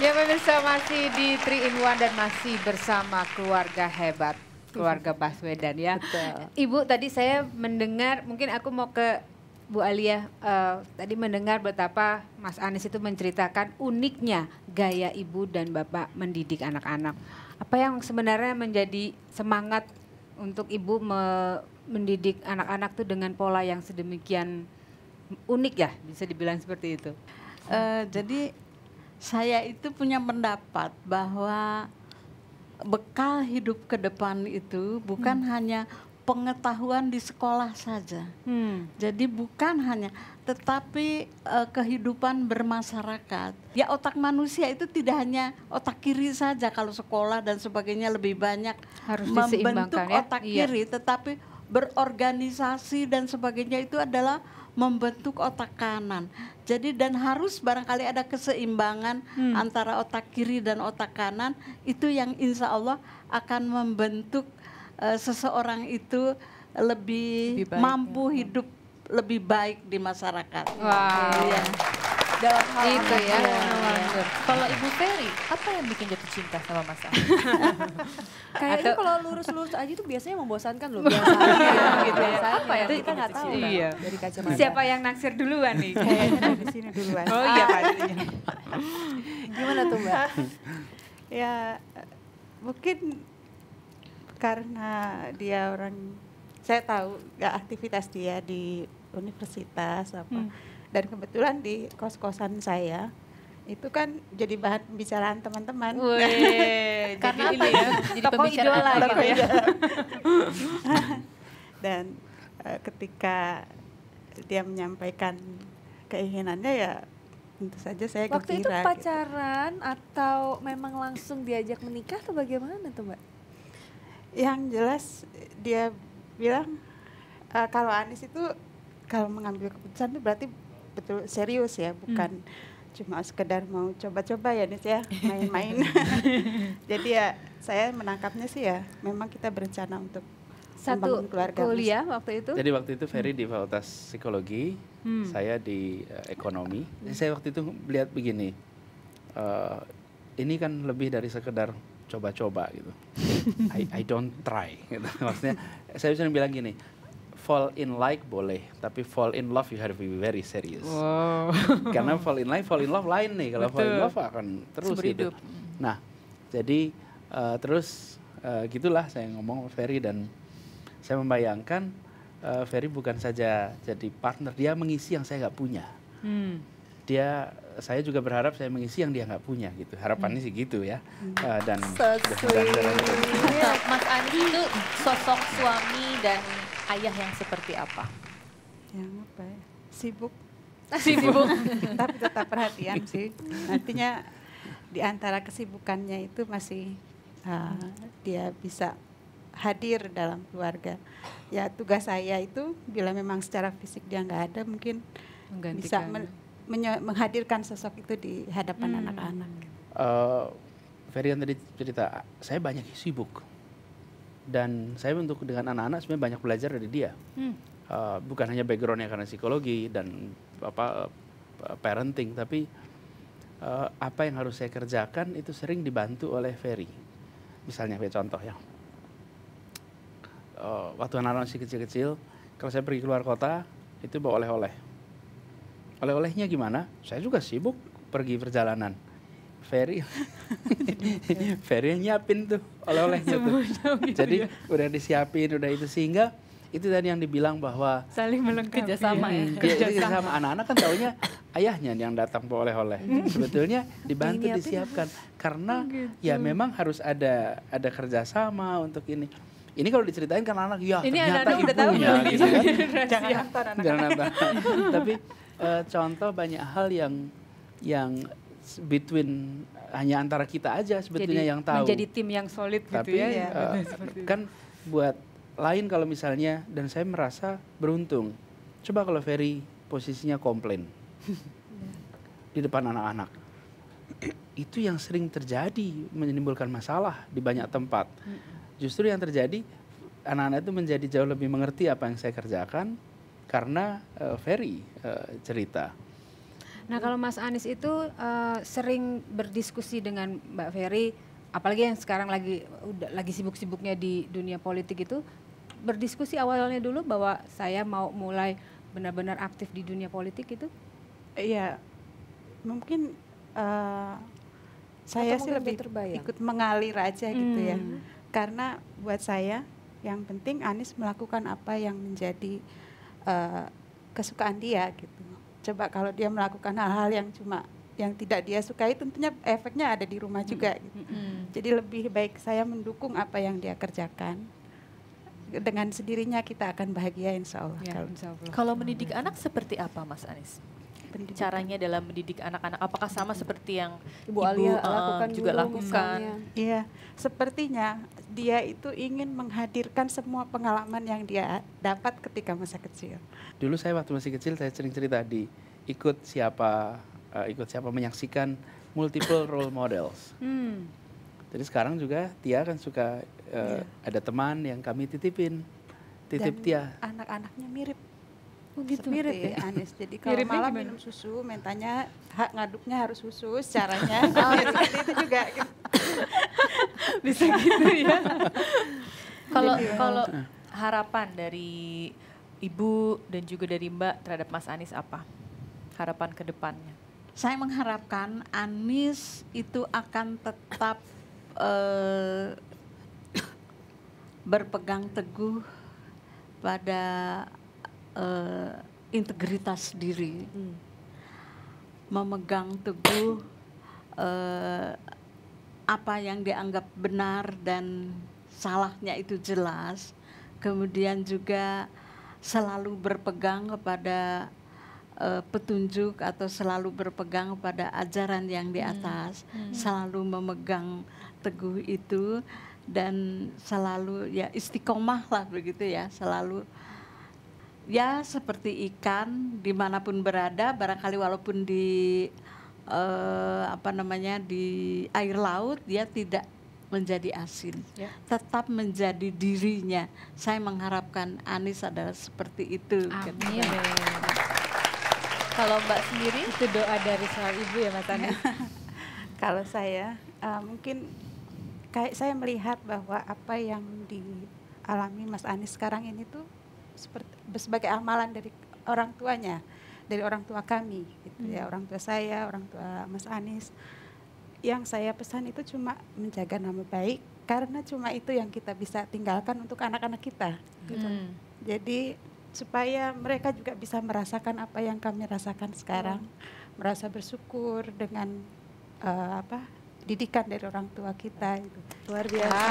Ya pemirsa, masih di 3 in 1 dan masih bersama keluarga hebat, keluarga Baswedan ya. Betul. Ibu, tadi saya mendengar, mungkin aku mau ke Bu Alia, tadi mendengar betapa Mas Anies itu menceritakan uniknya gaya ibu dan bapak mendidik anak-anak. Apa yang sebenarnya menjadi semangat untuk ibu mendidik anak-anak tuh dengan pola yang sedemikian unik ya, bisa dibilang seperti itu? Jadi saya itu punya pendapat bahwa bekal hidup ke depan itu bukan hanya pengetahuan di sekolah saja. Jadi bukan hanya, tetapi kehidupan bermasyarakat. Ya, otak manusia itu tidak hanya otak kiri saja, kalau sekolah dan sebagainya lebih banyak Harus membentuk diseimbangkan ya. otak Iya. kiri, tetapi berorganisasi dan sebagainya itu adalah membentuk otak kanan. Jadi dan harus barangkali ada keseimbangan antara otak kiri dan otak kanan, itu yang insya Allah akan membentuk seseorang itu lebih baik, mampu hidup lebih baik di masyarakat. Wow. Iya. Dalam hal Itu ya. Iya. Kalau Ibu Ferry, apa yang bikin jatuh cinta sama Mas Anies? Kayaknya Atau- kalau lurus-lurus aja itu biasanya membosankan loh. Biasanya gitu ya. Apa yang Kita bikin nggak jatuh tahu cinta? Iya. dari kacamata. Siapa yang naksir duluan nih? Kayaknya dari sini duluan. Oh iya pastinya. Gimana tuh Mbak? Ya mungkin karena dia orang, saya tahu ya aktivitas dia di universitas apa, dan kebetulan di kos-kosan saya itu kan jadi bahan pembicaraan teman-teman. Wih, Karena jadi apa ini ya? Jadi tokoh pembicaraan idola apa? gitu ya. Dan ketika dia menyampaikan keinginannya, ya tentu saja saya Waktu itu gembira. Gitu. pacaran atau memang langsung diajak menikah atau bagaimana tuh Mbak? Yang jelas dia bilang kalau Anies itu kalau mengambil keputusan itu berarti betul serius ya, bukan cuma sekedar mau coba-coba ya Anies ya, main-main. Jadi ya saya menangkapnya sih ya memang kita berencana untuk Satu membangun keluarga. kuliah waktu itu. Jadi waktu itu Ferry di Fakultas Psikologi, saya di Ekonomi. Saya waktu itu melihat begini, ini kan lebih dari sekedar coba-coba gitu. I don't try gitu. Maksudnya saya bisa bilang gini, fall in like boleh, tapi fall in love you have to be very serious. Wow. Karena fall in love lain nih. Kalau fall in Betul. love akan terus Seumur hidup. hidup. Nah, jadi terus gitulah saya ngomong sama Ferry, dan saya membayangkan Ferry bukan saja jadi partner, dia mengisi yang saya nggak punya. Saya juga berharap saya mengisi yang dia nggak punya gitu. Harapannya sih gitu ya. Dan Untuk Mas Anies itu sosok suami dan ayah yang seperti apa? Yang apa ya? Sibuk. Sibuk. Tapi tetap perhatian sih. Artinya di antara kesibukannya itu masih dia bisa hadir dalam keluarga. Ya tugas saya itu bila memang secara fisik dia nggak ada, mungkin bisa menghadirkan sosok itu di hadapan anak-anak. Ferry yang tadi cerita, saya banyak sibuk. Dan saya untuk dengan anak-anak sebenarnya banyak belajar dari dia. Bukan hanya backgroundnya karena psikologi dan parenting, tapi apa yang harus saya kerjakan itu sering dibantu oleh Ferry. Misalnya kayak contoh ya, waktu anak-anak masih kecil-kecil, kalau saya pergi keluar kota itu bawa oleh-oleh. Oleh-olehnya gimana? Saya juga sibuk pergi perjalanan. Ferry yang nyiapin tuh oleh-olehnya tuh. Jadi udah disiapin, udah itu, sehingga itu tadi yang dibilang bahwa Saling melengkapi. Kerjasama ya. kerjasama. Anak-anak kan taunya ayahnya yang datang bawa oleh-oleh. Sebetulnya dibantu disiapkan karena ya memang harus ada kerjasama untuk ini. Ini kalau diceritain kan anak, ya Ini ternyata anak-anak udah tahu ibunya belum? gitu kan. Jangan nonton anak-anak. Jangan nonton. Tapi contoh banyak hal yang between hanya antara kita aja sebetulnya yang tahu. Menjadi tim yang solid gitu Tapi ya. kan buat lain kalau misalnya, dan saya merasa beruntung. Coba kalau Ferry posisinya komplain di depan anak-anak, itu yang sering terjadi, menimbulkan masalah di banyak tempat. Justru yang terjadi, anak-anak itu menjadi jauh lebih mengerti apa yang saya kerjakan karena Ferry cerita. Nah kalau Mas Anies itu sering berdiskusi dengan Mbak Ferry, apalagi yang sekarang lagi sibuk-sibuknya di dunia politik itu, berdiskusi awalnya dulu bahwa saya mau mulai benar-benar aktif di dunia politik itu? Iya, mungkin saya Atau sih mungkin lebih udah terbayang? ikut mengalir aja gitu ya. Karena buat saya yang penting Anies melakukan apa yang menjadi kesukaan dia gitu. Coba kalau dia melakukan hal-hal yang tidak dia sukai, tentunya efeknya ada di rumah juga gitu. Jadi lebih baik saya mendukung apa yang dia kerjakan. Dengan sendirinya kita akan bahagia insya Allah. Ya, Kalau insya Allah. Kalau mendidik anak seperti apa Mas Anies? pendidikan. Caranya dalam mendidik anak-anak, apakah sama seperti yang Ibu Alia lakukan juga dulu lakukan? misalnya. Iya, sepertinya dia itu ingin menghadirkan semua pengalaman yang dia dapat ketika masa kecil. Dulu saya waktu masih kecil saya sering cerita ikut siapa menyaksikan multiple role models. Jadi sekarang juga Tia kan suka ada teman yang kami titip Dan Tia. anak-anaknya mirip. Oh gitu. Mirip ya? Anies. Jadi kalau Miripnya malam gimana? minum susu, mentanya ngaduknya harus khusus caranya. Seperti itu juga. Gitu. Bisa gitu ya. Kalau harapan dari Ibu dan juga dari Mbak terhadap Mas Anies apa? Harapan ke depannya? Saya mengharapkan Anies itu akan tetap berpegang teguh pada integritas diri, memegang teguh apa yang dianggap benar dan salahnya itu jelas, kemudian juga selalu berpegang kepada petunjuk atau selalu berpegang pada ajaran yang di atas, selalu memegang teguh itu dan selalu ya istiqomah lah begitu ya, selalu ya seperti ikan dimanapun berada, barangkali walaupun di di air laut dia tidak menjadi asin, tetap menjadi dirinya. Saya mengharapkan Anies adalah seperti itu. Amin. Kalau Mbak sendiri? Itu doa dari seorang ibu ya Mas Anies. Kalau saya mungkin kayak saya melihat bahwa apa yang dialami Mas Anies sekarang ini tuh sebagai amalan dari orang tuanya, dari orang tua kami, gitu ya, orang tua saya, orang tua Mas Anies. Yang saya pesan itu cuma menjaga nama baik, karena cuma itu yang kita bisa tinggalkan untuk anak-anak kita. Gitu. Jadi supaya mereka juga bisa merasakan apa yang kami rasakan sekarang, merasa bersyukur dengan didikan dari orang tua kita. Gitu. Luar biasa.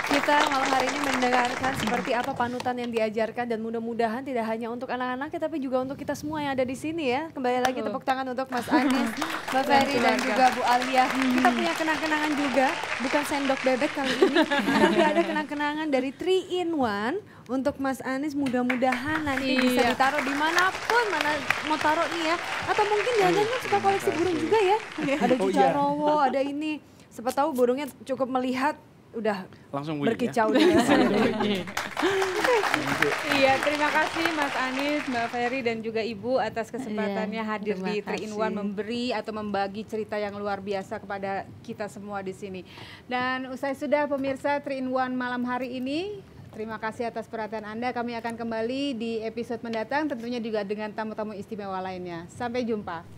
Kita malam hari ini mendengarkan seperti apa panutan yang diajarkan dan mudah-mudahan tidak hanya untuk anak-anaknya tapi juga untuk kita semua yang ada di sini ya. Kembali lagi tepuk tangan untuk Mas Anies, Mbak Ferry dan juga Bu Alia. Kita punya kenang-kenangan juga, bukan sendok bebek kali ini, tapi ada kenang-kenangan dari 3-in-1 untuk Mas Anies. Mudah-mudahan nanti bisa ditaruh dimanapun, mana mau taruh nih ya. Atau mungkin jangan-jangan suka koleksi burung juga ya. Ada Cicarowo, ada ini. Siapa tahu burungnya cukup melihat udah Langsung bunyi, berkicau ya? dia. Iya, terima kasih Mas Anies, Mbak Ferry dan juga Ibu atas kesempatannya hadir di terima 3-in-1 kasih. memberi atau membagi cerita yang luar biasa kepada kita semua di sini. Dan usai sudah pemirsa 3-in-1 malam hari ini, terima kasih atas perhatian Anda. Kami akan kembali di episode mendatang tentunya juga dengan tamu-tamu istimewa lainnya. Sampai jumpa.